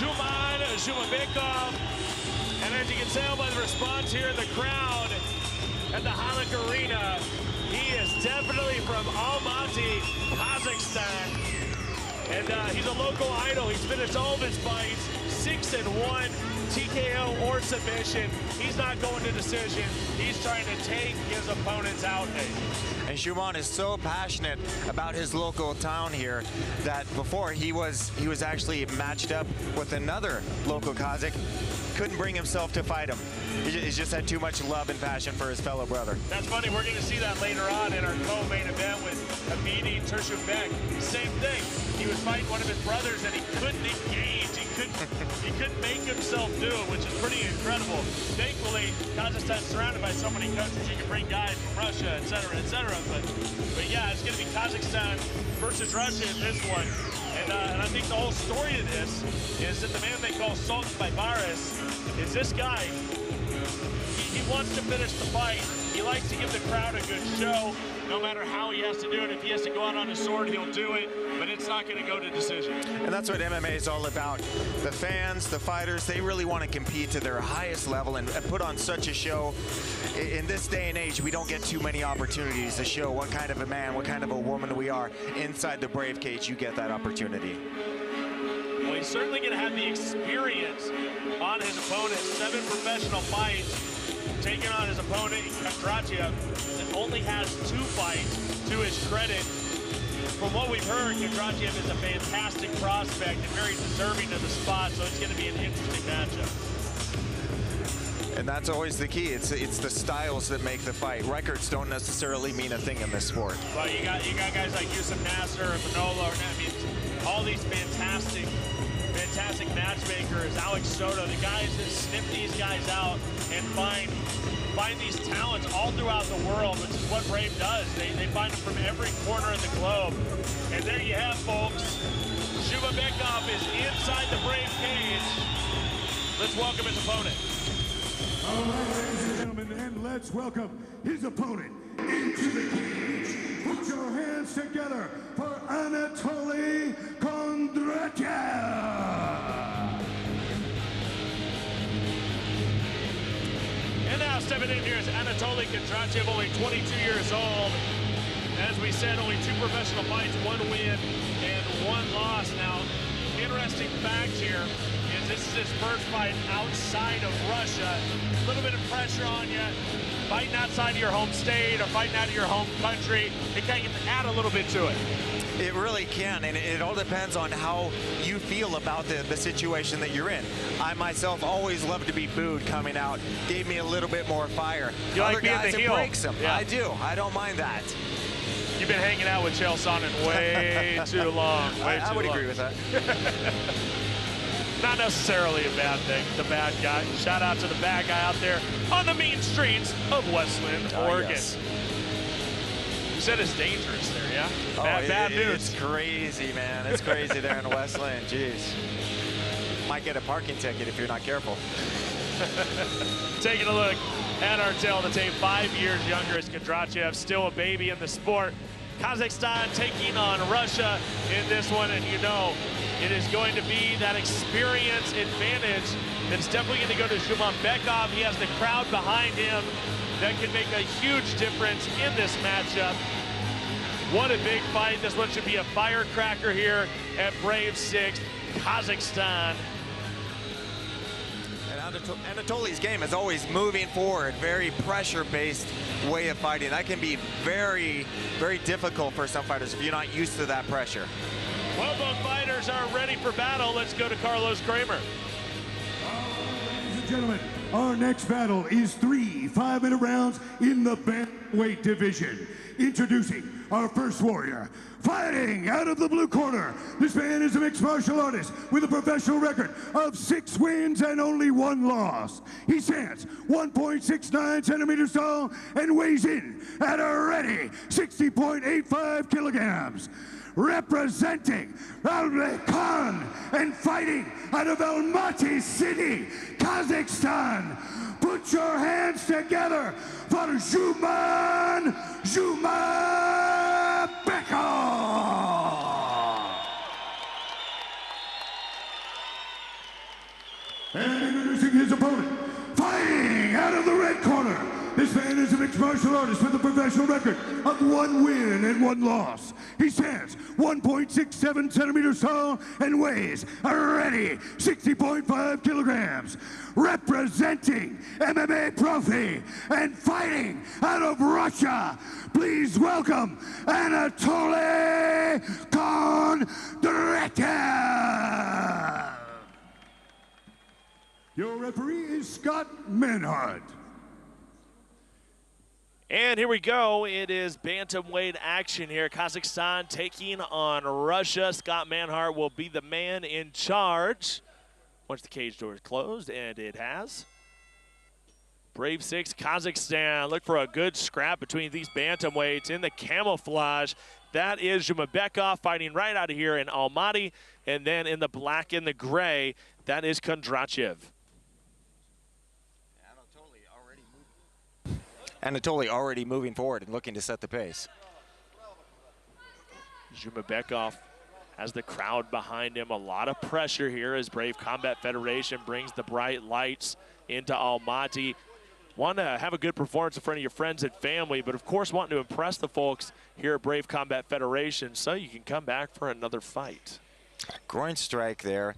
Zhuman Zhumabekov. And as you can tell by the response here in the crowd at the Halak Arena, he is definitely from Almaty, Kazakhstan. And he's a local idol. He's finished all of his fights, 6-1, TKO or submission. He's not going to decision. He's trying to take his opponents out. And Zhuman is so passionate about his local town here that before he was actually matched up with another local Kazakh. Couldn't bring himself to fight him. He's just had too much love and passion for his fellow brother. That's funny. We're going to see that later on in our co-main event with Anatoliy Kondratyev. Same thing. He was fighting one of his brothers and he couldn't engage. He couldn't make himself do it, which is pretty incredible. Thankfully, Kazakhstan's surrounded by so many coaches. You can bring guys from Russia, et cetera, et cetera. But yeah, it's going to be Kazakhstan versus Russia in this one. And I think the whole story of this is that the man they call Sultan by Baris is this guy. He wants to finish the fight. He likes to give the crowd a good show, no matter how he has to do it. If he has to go out on a sword, he'll do it, but it's not going to go to decision. And that's what MMA is all about. The fans, the fighters, they really want to compete to their highest level and put on such a show. In this day and age, we don't get too many opportunities to show what kind of a man, what kind of a woman we are. Inside the Brave Cage, you get that opportunity. Well, he's certainly going to have the experience on his opponent. 7 professional fights. Taking on his opponent, Kondratyev, that only has 2 fights to his credit. From what we've heard, Kondratyev is a fantastic prospect and very deserving of the spot, so it's going to be an interesting matchup. And that's always the key. It's the styles that make the fight. Records don't necessarily mean a thing in this sport. Well, you got guys like Yusuf Nasser, Manolo, I mean, all these fantastic matchmakers, Alex Soto, the guys that sniff these guys out and find these talents all throughout the world, which is what Brave does. They find them from every corner of the globe. And there you have, folks. Zhumabekov is inside the Brave Cage. Let's welcome his opponent. All right, ladies and gentlemen, and let's welcome his opponent into the cage. Put your hands together for Anatoliy Kondratyev. And now stepping in here is Anatoliy Kondratyev, only 22 years old. As we said, only 2 professional fights, 1 win and 1 loss. Now, interesting fact here is this is his first fight outside of Russia. A little bit of pressure on you. Fighting outside of your home state or fighting out of your home country, it can add a little bit to it. It really can, and it all depends on how you feel about the situation that you're in. I myself always love to be booed coming out. Gave me a little bit more fire. You Other like being guys, the it heel? breaks them. Yeah. I do. I don't mind that. You've been hanging out with Chael Sonnen way too long. I would agree with that. Not necessarily a bad thing, the bad guy. Shout out to the bad guy out there on the mean streets of Westland, Oregon. Yes. You said it's dangerous there, yeah? Bad news. It's crazy, man. It's crazy there in Westland. Jeez. Might get a parking ticket if you're not careful. Taking a look at our tail of the tape, 5 years younger as Kondratyev, still a baby in the sport. Kazakhstan taking on Russia in this one, and you know, it is going to be that experience advantage that's definitely going to go to Zhumabekov. He has the crowd behind him that can make a huge difference in this matchup. What a big fight. This one should be a firecracker here at Brave 6, Kazakhstan. Anatoliy's game is always moving forward, very pressure-based way of fighting. That can be very, very difficult for some fighters if you're not used to that pressure. Well, both fighters are ready for battle. Let's go to Carlos Kramer. Ladies and gentlemen, our next battle is 3 5-minute rounds in the bantamweight division. Introducing our first warrior, fighting out of the blue corner. This man is a mixed martial artist with a professional record of 6 wins and only 1 loss. He stands 1.69 centimeters tall and weighs in at a ready 60.85 kilograms. Representing Khan and fighting out of Almaty City, Kazakhstan. Put your hands together for Zhuman Zhumabekov. 5 And introducing his opponent, fighting out of the red corner. This man is a mixed martial artist with a professional record of 1 win and 1 loss. He stands 1.67 centimeters tall and weighs a ready 60.5 kilograms. Representing MMA Profi and fighting out of Russia, please welcome Anatoliy Kondratyev. Your referee is Scott Manhart. And here we go. It is bantamweight action here. Kazakhstan taking on Russia. Scott Manhart will be the man in charge once the cage door is closed, and it has. Brave 6 Kazakhstan. Look for a good scrap between these bantamweights in the camouflage. That is Zhumabekov fighting right out of here in Almaty. And then in the black and the gray, that is Kondratyev. Anatoly already moving forward and looking to set the pace. Zhumabekov has the crowd behind him. A lot of pressure here as Brave Combat Federation brings the bright lights into Almaty. Want to have a good performance in front of your friends and family, but of course wanting to impress the folks here at Brave Combat Federation so you can come back for another fight. Groin strike there.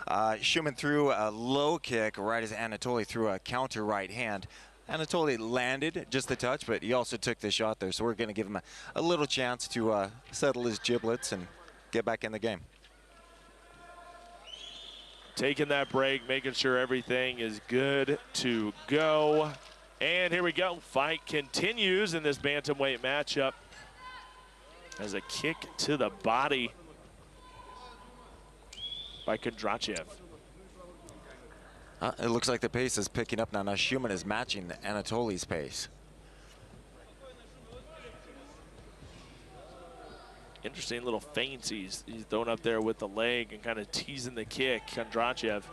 Zhuman threw a low kick right as Anatoly threw a counter right hand. Anatoly landed just a touch, but he also took the shot there, so we're going to give him a little chance to settle his giblets and get back in the game. Taking that break, making sure everything is good to go. And here we go. Fight continues in this bantamweight matchup as a kick to the body by Kondratyev. It looks like the pace is picking up now. Now Zhuman is matching Anatoly's pace. Interesting little feints he's throwing up there with the leg and kind of teasing the kick, Kondratyev.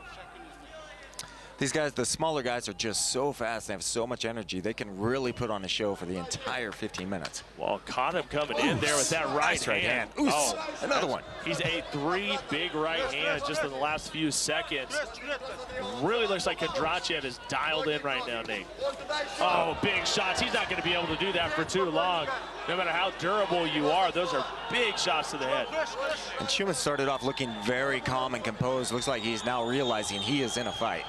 These guys, the smaller guys, are just so fast. They have so much energy. They can really put on a show for the entire 15 minutes. Well, caught him coming in there with that right hand. Oh, another one. He's ate 3 big right hands just in the last few seconds. Really looks like Kondratyev is dialed in right now, Nate. Oh, big shots. He's not going to be able to do that for too long. No matter how durable you are, those are big shots to the head. And Zhuman started off looking very calm and composed. Looks like he's now realizing he is in a fight.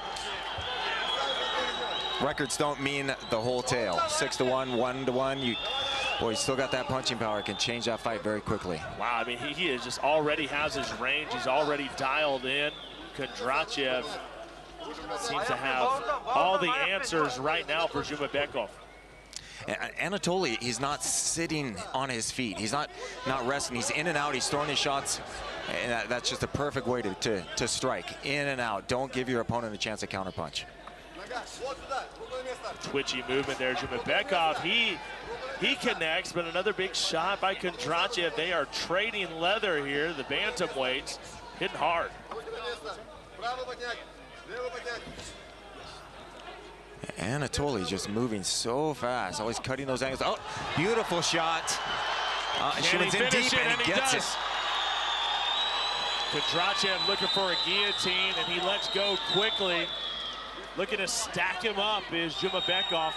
Records don't mean the whole tale. 6-1, 1-1. Boy, he's still got that punching power. Can change that fight very quickly. Wow, I mean, he is just already has his range. He's already dialed in. Kondratyev seems to have all the answers right now for Zhumabekov. Anatoly, he's not sitting on his feet. He's not resting. He's in and out. He's throwing his shots. And that's just a perfect way to strike. In and out. Don't give your opponent a chance to counterpunch. Twitchy movement there, Zhumabekov. He connects, but another big shot by Kondratyev. They are trading leather here, the bantamweights, hitting hard. Anatoly just moving so fast, always cutting those angles. Oh, beautiful shot. Zhuman's in deep, and he gets it. Kondratyev looking for a guillotine, and he lets go quickly. Looking to stack him up is Zhumabekov.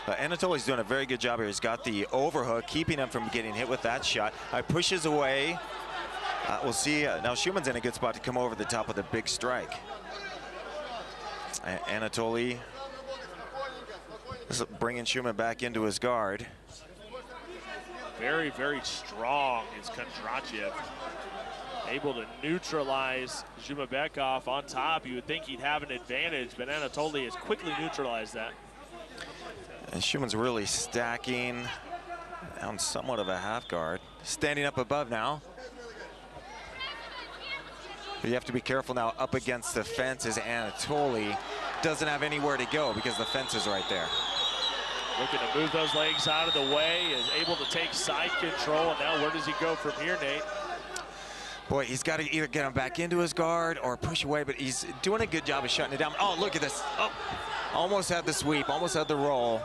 Anatoly's doing a very good job here. He's got the overhook, keeping him from getting hit with that shot. Pushes away. We'll see. Now Zhuman's in a good spot to come over the top with a big strike. Anatoly bringing Zhuman back into his guard. Very, very strong is Kondratyev. Able to neutralize Zhumabekov on top. You would think he'd have an advantage, but Anatoly has quickly neutralized that. And Zhuman's really stacking on somewhat of a half guard. Standing up above now. But you have to be careful now up against the fence as Anatoly doesn't have anywhere to go because the fence is right there. Looking to move those legs out of the way, is able to take side control, and now where does he go from here, Nate? Boy, he's got to either get him back into his guard or push away, but he's doing a good job of shutting it down. Oh, look at this. Oh, almost had the sweep, almost had the roll.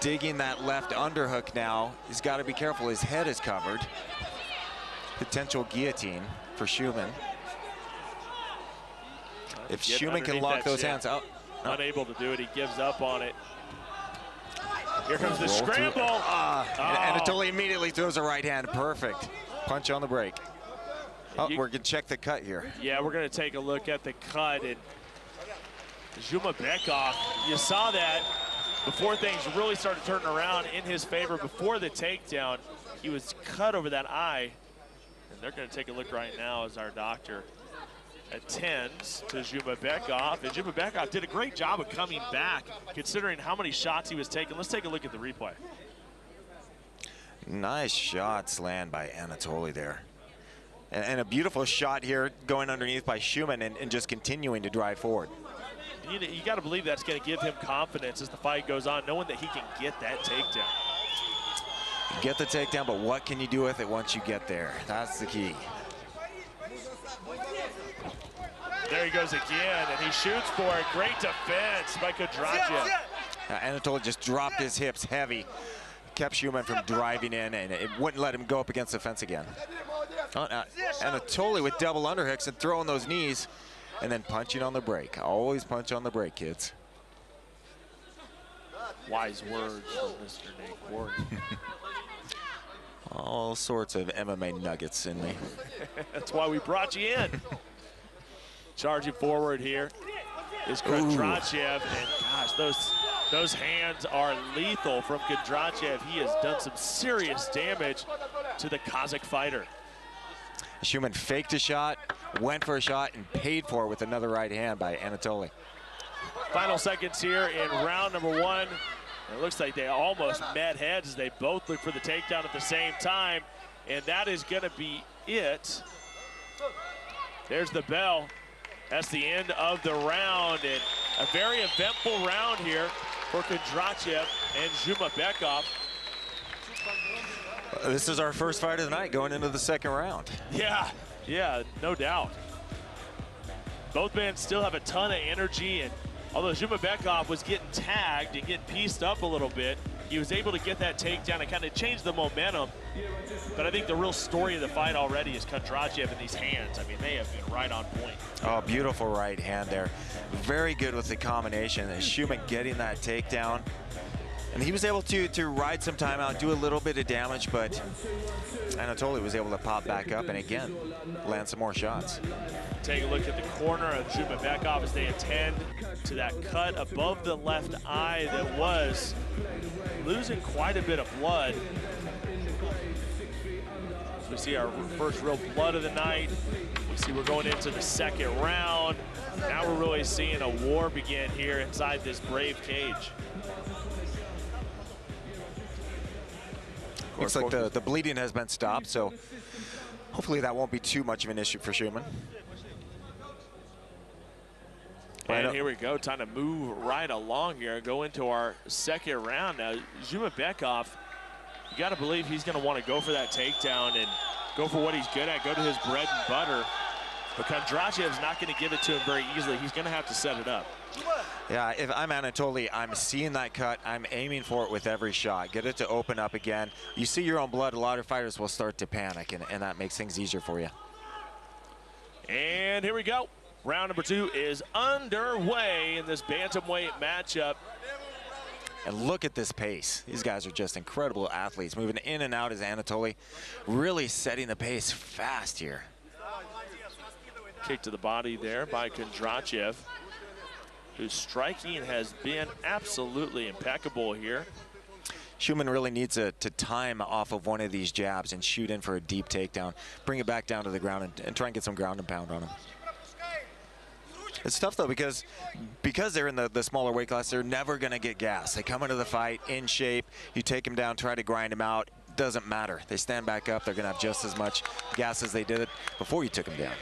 Digging that left underhook now. He's got to be careful. His head is covered. Potential guillotine for Zhuman. If Zhuman can lock those hands out. Unable to do it, he gives up on it. Here comes the scramble. Anatoliy immediately throws a right hand. Perfect. Punch on the break. Oh, we're going to check the cut here. Yeah, we're going to take a look at the cut. And Zhumabekov, you saw that before things really started turning around in his favor. Before the takedown, he was cut over that eye. And they're going to take a look right now as our doctor attends to Zhumabekov. And Zhumabekov did a great job of coming back, considering how many shots he was taking. Let's take a look at the replay. Nice shots land by Anatoliy there. And a beautiful shot here going underneath by Zhuman and just continuing to drive forward. You got to believe that's going to give him confidence as the fight goes on, knowing that he can get that takedown. Get the takedown, but what can you do with it once you get there? That's the key. There he goes again, and he shoots for it. Great defense by Kondratyev. Anatoliy just dropped his hips heavy, kept Zhuman from driving in, and it wouldn't let him go up against the fence again. Anatoliy with double underhooks and throwing those knees, and then punching on the break. Always punch on the break, kids. Wise words from Mr. Nate Ward. All sorts of MMA nuggets in me. That's why we brought you in. Charging forward here is Kondratyev, and gosh, those hands are lethal from Kondratyev. He has done some serious damage to the Kazakh fighter. Zhuman faked a shot, went for a shot, and paid for it with another right hand by Anatoliy. Final seconds here in round number one. It looks like they almost met heads as they both look for the takedown at the same time, and that is going to be it. There's the bell. That's the end of the round, and a very eventful round here for Kondratyev and Zhumabekov. This is our first fight of the night going into the second round. Yeah, no doubt. Both men still have a ton of energy, and although Zhumabekov was getting tagged and getting pieced up a little bit, he was able to get that takedown and kind of change the momentum. But I think the real story of the fight already is Kondratyev and these hands. I mean, they have been right on point. Oh, beautiful right hand there. Very good with the combination. Zhuman getting that takedown. And he was able to ride some time out, do a little bit of damage, but Anatoliy was able to pop back up and again, land some more shots. Take a look at the corner of Zhumabekov as they attend to that cut above the left eye that was losing quite a bit of blood. So we see our first real blood of the night. We see we're going into the second round. Now we're really seeing a war begin here inside this brave cage. Looks like the bleeding has been stopped, so hopefully that won't be too much of an issue for Zhuman. And here we go, time to move right along here, go into our second round. Now, Zhumabekov, you got to believe he's going to want to go for that takedown and go for what he's good at, go to his bread and butter. But Kondratyev's not going to give it to him very easily. He's going to have to set it up. Yeah, if I'm Anatoliy, I'm seeing that cut. I'm aiming for it with every shot. Get it to open up again. You see your own blood, a lot of fighters will start to panic, and that makes things easier for you. And here we go. Round number two is underway in this bantamweight matchup. And look at this pace. These guys are just incredible athletes. Moving in and out as Anatoliy, really setting the pace fast here. Kick to the body there by Kondratyev, whose striking has been absolutely impeccable here. Zhuman really needs to time off of one of these jabs and shoot in for a deep takedown. Bring it back down to the ground and try and get some ground and pound on him. It's tough, though, because they're in the smaller weight class, they're never going to get gas. They come into the fight in shape. You take them down, try to grind them out. Doesn't matter. They stand back up. They're going to have just as much gas as they did before you took them down.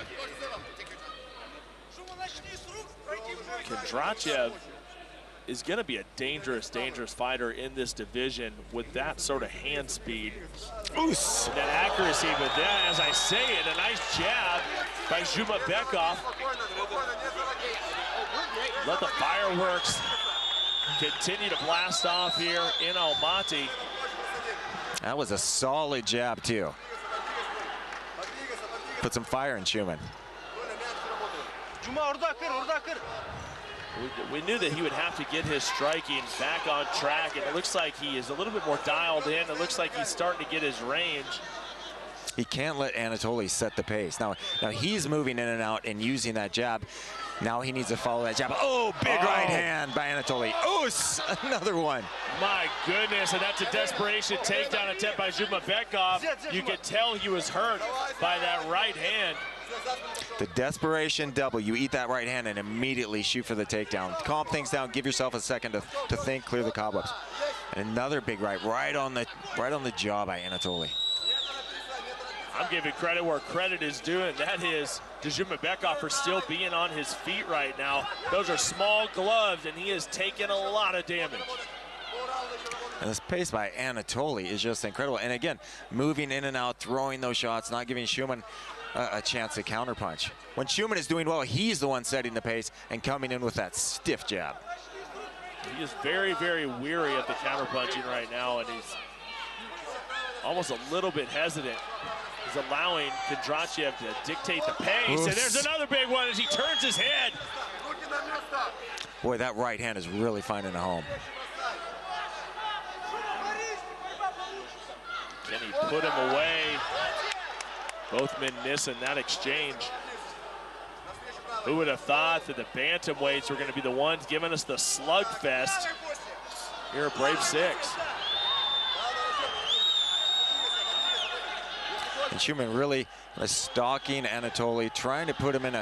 Kondratyev is going to be a dangerous fighter in this division with that sort of hand speed. Oos. And that accuracy, but then, as I say it, a nice jab by Zhumabekov. Let the fireworks continue to blast off here in Almaty. That was a solid jab, too. Put some fire in Zhuman. We knew that he would have to get his striking back on track, and it looks like he is a little bit more dialed in. It looks like he's starting to get his range. He can't let Anatoly set the pace. Now he's moving in and out and using that jab. Now he needs to follow that jab. Oh, big right hand by Anatoly. Oh, another one. My goodness, and that's a desperation takedown attempt by Zhumabekov. You could tell he was hurt by that right hand. The desperation double. You eat that right hand and immediately shoot for the takedown. Calm things down. Give yourself a second to think, clear the cobwebs. And another big right on the jaw by Anatoly. I'm giving credit where credit is due, and that is to Zhumabekov for still being on his feet right now. Those are small gloves, and he has taken a lot of damage. And this pace by Anatoly is just incredible. And again, moving in and out, throwing those shots, not giving Zhuman a chance to counterpunch. When Zhuman is doing well, he's the one setting the pace and coming in with that stiff jab. He is very, very weary of the counterpunching right now, and he's almost a little bit hesitant. He's allowing Kondratyev to dictate the pace. And there's another big one as he turns his head. Boy, that right hand is really finding a home. Can he put him away? Both men missing that exchange. Who would have thought that the bantamweights were going to be the ones giving us the slugfest here at Brave 6? And Zhuman really stalking Anatoly, trying to put him in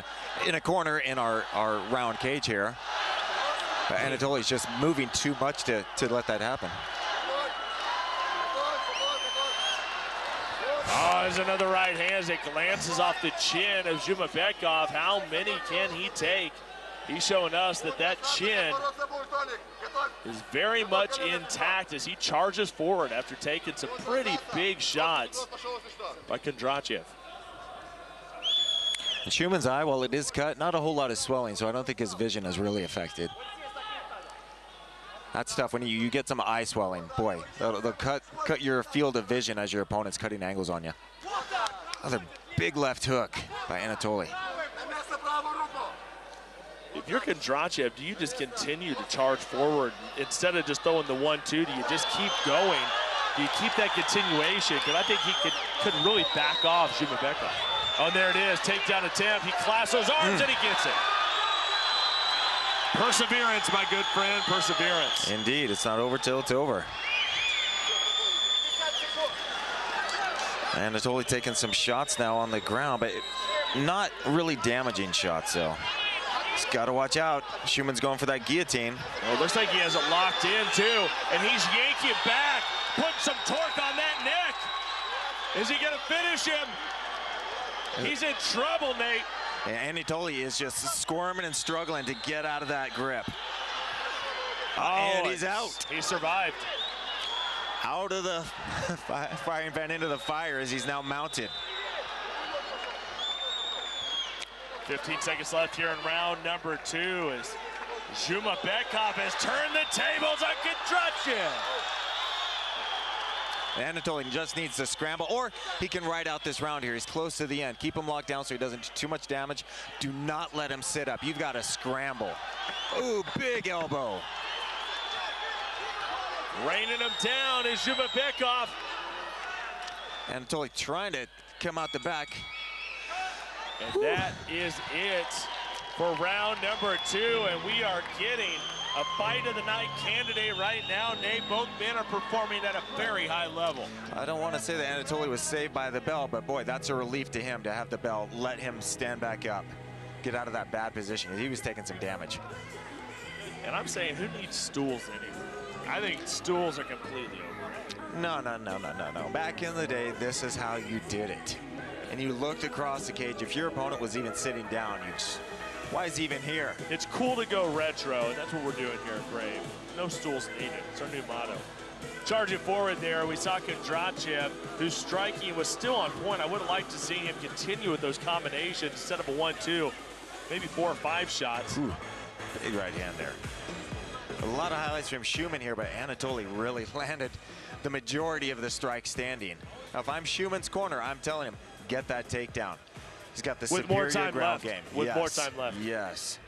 a corner in our round cage here. But Anatoly's just moving too much to let that happen. Oh, there's another right hand as it glances off the chin of Zhumabekov. How many can he take? He's showing us that that chin is very much intact as he charges forward after taking some pretty big shots by Kondratyev. And Zhuman's eye, while it is cut, not a whole lot of swelling, so I don't think his vision is really affected. That's tough when you get some eye swelling. Boy, they'll cut your field of vision as your opponent's cutting angles on you. Another big left hook by Anatoly. If you're Kondratyev, do you just continue to charge forward instead of just throwing the 1-2? Do you just keep going? Do you keep that continuation? Because I think he could really back off Zhumabekov. Oh, there it is, takedown attempt. He clasps those arms and he gets it. Perseverance, my good friend, perseverance. Indeed, it's not over till it's over. Anatoly taking some shots now on the ground, but not really damaging shots, though. Just got to watch out. Zhuman's going for that guillotine. Well, it looks like he has it locked in, too. And he's yanking back, putting some torque on that neck. Is he going to finish him? He's in trouble, Nate. And Anatoly is just squirming and struggling to get out of that grip. Oh, and he's out. He survived. Out of the firing pan into the fire as he's now mounted. 15 seconds left here in round number 2 as Zhumabekov has turned the tables on Kondratyev. Anatoly just needs to scramble, or he can ride out this round here. He's close to the end. Keep him locked down so he doesn't do too much damage. Do not let him sit up. You've got to scramble. Ooh, big elbow. Raining him down is Zhumabekov. Anatoly trying to come out the back. And that is it for round number 2, and we are getting a fight of the night candidate right now. Nate, both men are performing at a very high level. I don't want to say that Anatoly was saved by the bell, but boy, that's a relief to him to have the bell. Let him stand back up, get out of that bad position. He was taking some damage. And I'm saying, who needs stools anymore? I think stools are completely overrated. No. Back in the day, this is how you did it. And you looked across the cage. If your opponent was even sitting down, you just, why is he even here? It's cool to go retro, and that's what we're doing here at Brave. No stools needed. It's our new motto. Charging forward there, we saw Kondratyev, whose striking was still on point. I would have liked to see him continue with those combinations instead of a 1-2, maybe 4 or 5 shots. Ooh, big right hand there. A lot of highlights from Zhuman here, but Anatoly really landed the majority of the strike standing. Now, if I'm Zhuman's corner, I'm telling him, get that takedown. He's got the with superior more time ground left. game. With yes. more time left. Yes.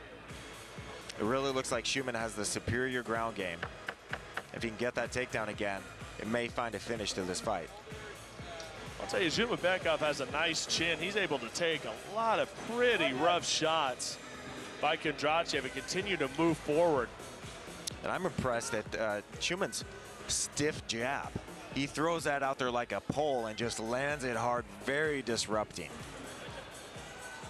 It really looks like Zhuman has the superior ground game. If he can get that takedown again, it may find a finish to this fight. I'll tell you, Zhumabekov has a nice chin. He's able to take a lot of pretty rough shots by Kondratyev and continue to move forward. And I'm impressed at Zhuman's stiff jab. He throws that out there like a pole and just lands it hard, very disrupting.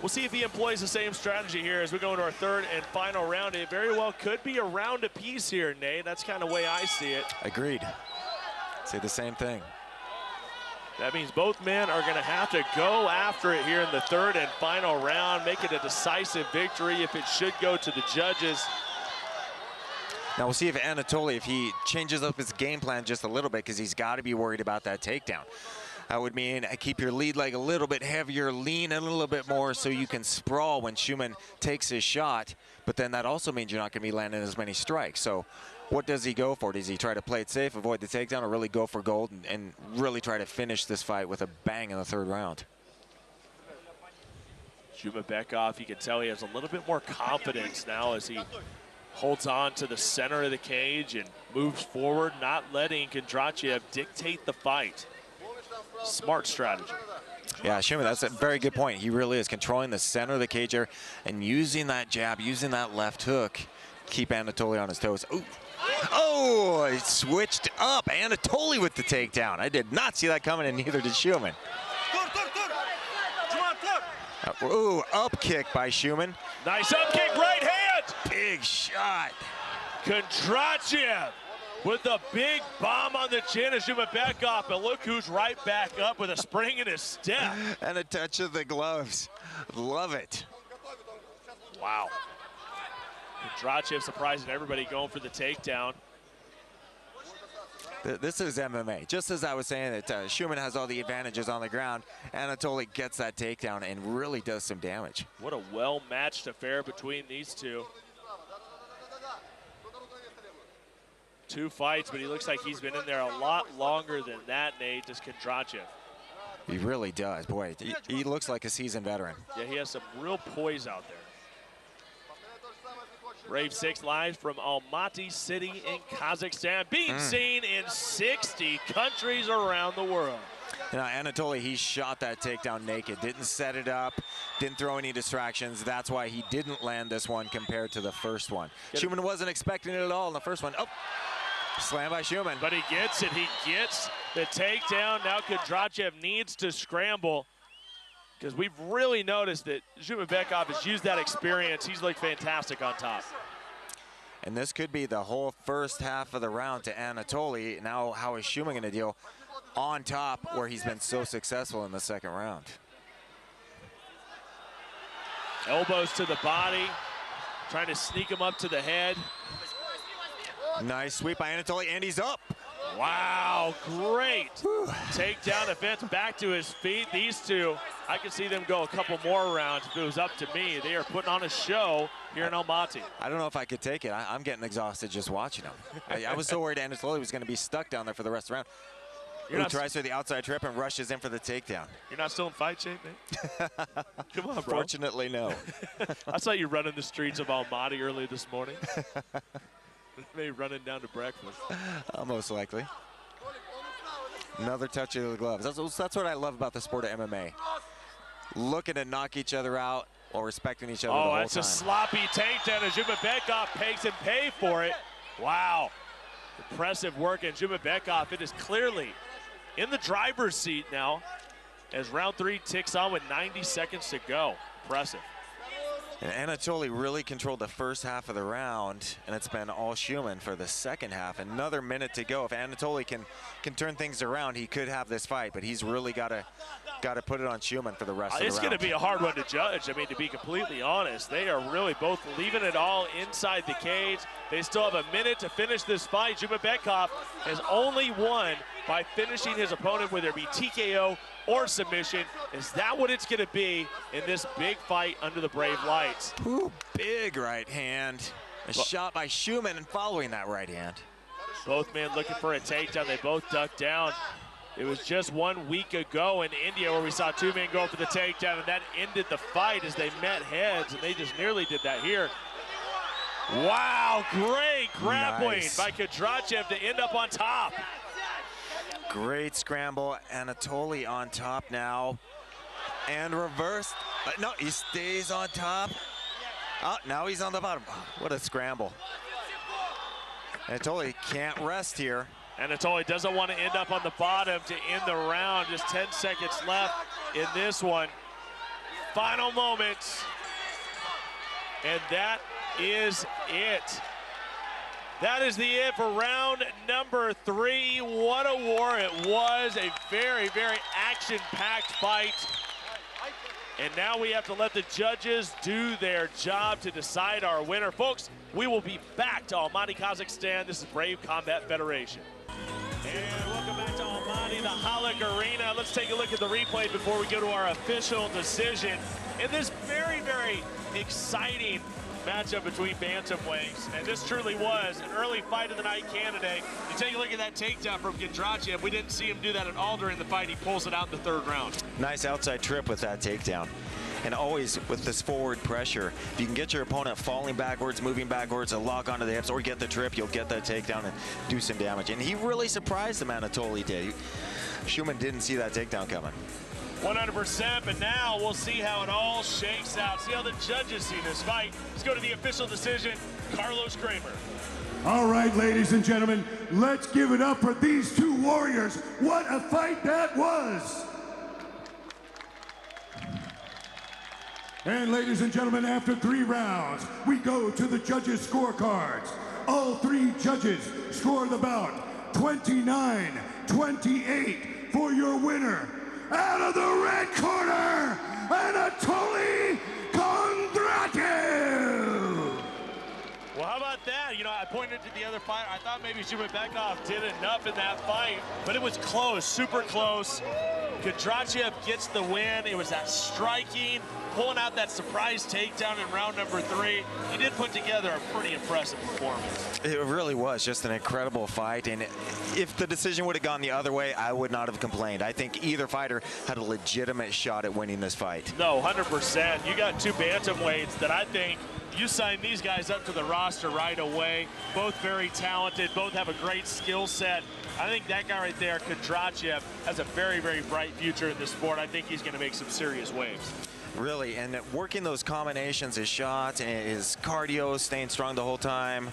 We'll see if he employs the same strategy here as we go into our third and final round. It very well could be a round apiece here, Nate. That's kind of the way I see it. Agreed. Say the same thing. That means both men are going to have to go after it here in the third and final round, make it a decisive victory if it should go to the judges. Now we'll see if Anatoliy, if he changes up his game plan just a little bit, because he's got to be worried about that takedown. That would mean keep your lead leg a little bit heavier, lean a little bit more so you can sprawl when Zhuman takes his shot. But then that also means you're not going to be landing as many strikes. So what does he go for? Does he try to play it safe, avoid the takedown, or really go for gold and really try to finish this fight with a bang in the third round? Zhumabekov, you can tell he has a little bit more confidence now as he holds on to the center of the cage and moves forward, not letting Kondratyev dictate the fight. Smart strategy. Yeah, Zhuman, that's a very good point. He really is controlling the center of the cage here and using that jab, using that left hook, keep Anatoliy on his toes. Ooh. Oh, it switched up. Anatoliy with the takedown. I did not see that coming, and neither did Zhuman. Ooh, up kick by Zhuman. Nice up kick, right hand. Big shot. Kondratyev with the big bomb on the chin of Zhumabekov, but look who's right back up with a spring in his step. And a touch of the gloves. Love it. Wow. Kondratyev surprising everybody going for the takedown. This is MMA. Just as I was saying that Zhuman has all the advantages on the ground, Anatoliy gets that takedown and really does some damage. What a well-matched affair between these two. Two fights, but he looks like he's been in there a lot longer than that, Nate, does Kondratyev. He really does. Boy, he looks like a seasoned veteran. Yeah, he has some real poise out there. Brave 6 live from Almaty City in Kazakhstan, being seen in 60 countries around the world. You know, Anatoliy, he shot that takedown naked, didn't set it up, didn't throw any distractions. That's why he didn't land this one compared to the first one. Zhuman wasn't expecting it at all in the first one. Oh, slam by Zhuman. But he gets it, he gets the takedown. Now Kondratyev needs to scramble, because we've really noticed that Zhumabekov has used that experience. He's looked fantastic on top. And this could be the whole first half of the round to Anatoliy. Now, how is Zhuman going to deal on top where he's been so successful in the second round? Elbows to the body, trying to sneak him up to the head. Nice sweep by Anatoliy, and he's up. Wow, great takedown defense, back to his feet. These two, I could see them go a couple more rounds if it was up to me. They are putting on a show here in Almaty. I don't know if I could take it. I'm getting exhausted just watching them. I was so worried Anatoliy was going to be stuck down there for the rest of the round. He tries for the outside trip and rushes in for the takedown. You're not still in fight shape, Nate? Come on, bro. Fortunately, no. I saw you running the streets of Almaty early this morning. Maybe running down to breakfast. Most likely. Another touch of the gloves. That's what I love about the sport of MMA. Looking to knock each other out while respecting each other the whole time. Oh, that's a sloppy takedown as Zhumabekov takes and pay for it. Wow. Impressive work, and Zhumabekov, it is clearly in the driver's seat now as round 3 ticks on with 90 seconds to go. Impressive. And Anatoliy really controlled the first half of the round, and it's been all Zhuman for the second half. Another minute to go. If Anatoliy can turn things around, he could have this fight, but he's really got to put it on Zhuman for the rest of the round. It's going to be a hard one to judge. I mean, to be completely honest, they are really both leaving it all inside the cage. They still have a minute to finish this fight. Zhumabekov has only won by finishing his opponent, whether it be TKO or submission. Is that what it's going to be in this big fight under the brave lights? Ooh, big right hand. A shot by Zhuman, and following that right hand. Both men looking for a takedown. They both ducked down. It was just 1 week ago in India where we saw two men go for the takedown, and that ended the fight as they met heads, and they just nearly did that here. Wow, great grappling by Kondratyev to end up on top. Great scramble. Anatoly on top now. And reversed. But no, he stays on top. Oh, now he's on the bottom. What a scramble. Anatoly can't rest here. Anatoly doesn't want to end up on the bottom to end the round. Just 10 seconds left in this one. Final moments. And that is it. That is the it for round number 3. What a war it was. A very, very action-packed fight. And now we have to let the judges do their job to decide our winner. Folks, we will be back to Almaty, Kazakhstan. This is Brave Combat Federation. And welcome back to Almaty, the Halak Arena. Let's take a look at the replay before we go to our official decision. In this very, very exciting matchup between bantamweights, and this truly was an early fight of the night candidate. You take a look at that takedown from Kondratyev. We didn't see him do that at all during the fight. He pulls it out in the 3rd round. Nice outside trip with that takedown. And always with this forward pressure, if you can get your opponent falling backwards, moving backwards, a lock onto the hips, or get the trip, you'll get that takedown and do some damage. And he really surprised him, Anatoly did. Zhuman didn't see that takedown coming. 100%, but now we'll see how it all shakes out. See how the judges see this fight. Let's go to the official decision, Carlos Kramer. All right, ladies and gentlemen, let's give it up for these two warriors. What a fight that was! And ladies and gentlemen, after 3 rounds, we go to the judges' scorecards. All 3 judges score the bout 29-28 for your winner. Out of the red corner, Anatoliy Kondratyev! Well, how about that? You know, I pointed to the other fighter. I thought maybe Zhumabekov did enough in that fight, but it was close, super close. Kondratyev gets the win. It was that striking, pulling out that surprise takedown in round number 3. He did put together a pretty impressive performance. It really was just an incredible fight, and if the decision would have gone the other way, I would not have complained. I think either fighter had a legitimate shot at winning this fight. No, 100%. You got 2 bantamweights that I think you sign these guys up to the roster right away. Both very talented, both have a great skill set. I think that guy right there, Kondratyev, has a very, very bright future in this sport. I think he's going to make some serious waves. Really, and working those combinations, his shots and his cardio, staying strong the whole time.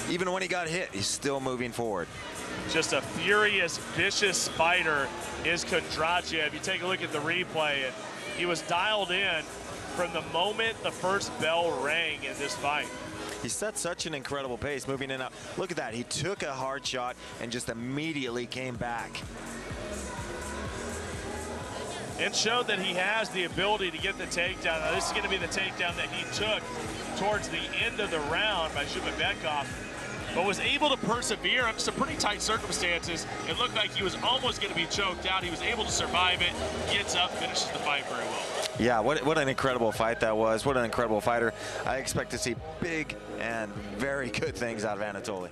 Even when he got hit, he's still moving forward. Just a furious, vicious fighter is Kondratyev. You take a look at the replay, and he was dialed in from the moment the first bell rang in this fight. He set such an incredible pace moving in and out. Look at that, he took a hard shot and just immediately came back. It showed that he has the ability to get the takedown. Now, this is going to be the takedown that he took towards the end of the round by Zhumabekov, but was able to persevere under some pretty tight circumstances. It looked like he was almost going to be choked out. He was able to survive it, gets up, finishes the fight very well. Yeah, what an incredible fight that was. What an incredible fighter. I expect to see big and very good things out of Anatoly.